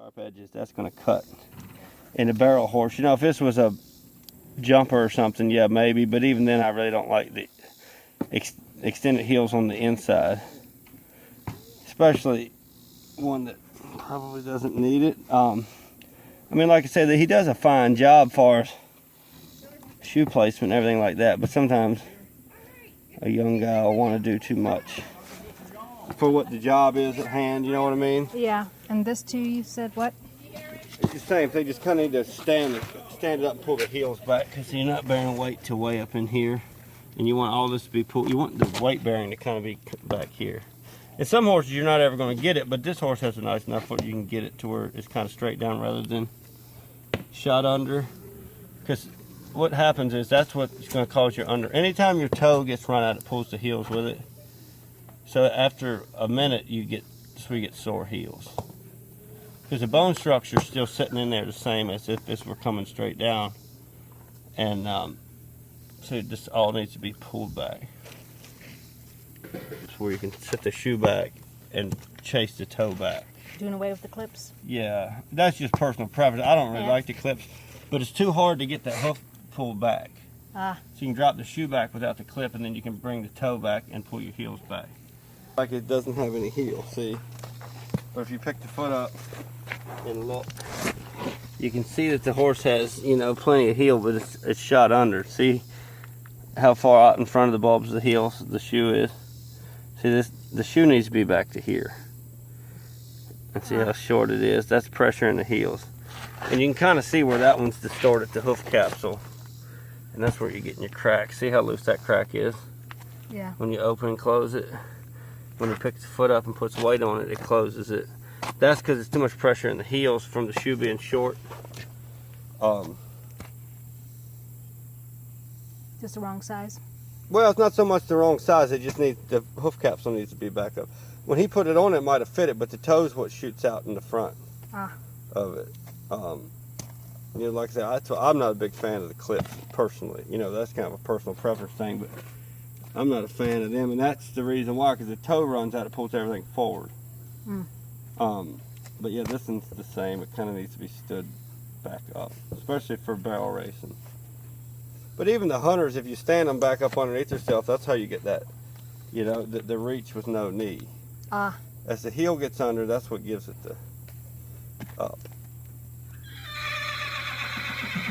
sharp edges, that's going to cut. In a barrel horse, you know, if this was a jumper or something, yeah, maybe, but even then I really don't like the extended heels on the inside, especially one that probably doesn't need it. I mean, like I said, he does a fine job for us, shoe placement and everything like that, but sometimes a young guy will want to do too much for what the job is at hand, you know what I mean? Yeah, and this too, you said what? It's the same thing, just kind of need to stand it up and pull the heels back, because you're not bearing weight to way up in here, and you want all this to be pulled. You want the weight bearing to kind of be back here. In some horses you're not ever going to get it, but this horse has a nice enough foot you can get it to where it's kind of straight down rather than shot under. Because what happens is that's what's going to cause your under. Anytime your toe gets run out, it pulls the heels with it. So after a minute you get sore heels. Because the bone structure is still sitting in there the same as if this were coming straight down. And so this all needs to be pulled back. It's where you can set the shoe back and chase the toe back. Doing away with the clips? Yeah, that's just personal preference. I don't really like the clips, but it's too hard to get that hoof pulled back. So you can drop the shoe back without the clip, and then you can bring the toe back and pull your heels back. Like it doesn't have any heel, see? But if you pick the foot up and look, you can see that the horse has, you know, plenty of heel, but it's shot under. See how far out in front of the bulbs of the heels the shoe is? See, the shoe needs to be back to here. And see how short it is? That's pressure in the heels. And you can kind of see where that one's distorted, the hoof capsule. And that's where you're getting your crack. See how loose that crack is? Yeah. When you open and close it. When he picks the foot up and puts weight on it, it closes it. That's because it's too much pressure in the heels from the shoe being short. Just the wrong size? Well, it's not so much the wrong size. It just needs, the hoof capsule needs to be back up. When he put it on, it might have fit it, but the toe's what shoots out in the front of it. You know, like I said, I'm not a big fan of the clips personally. You know, that's kind of a personal preference thing, but I'm not a fan of them, and that's the reason why, because the toe runs out, it pulls everything forward. But yeah, this one's the same. It kind of needs to be stood back up, especially for barrel racing. But even the hunters, if you stand them back up underneath themselves, that's how you get that, you know, the reach with no knee. As the heel gets under, that's what gives it the up.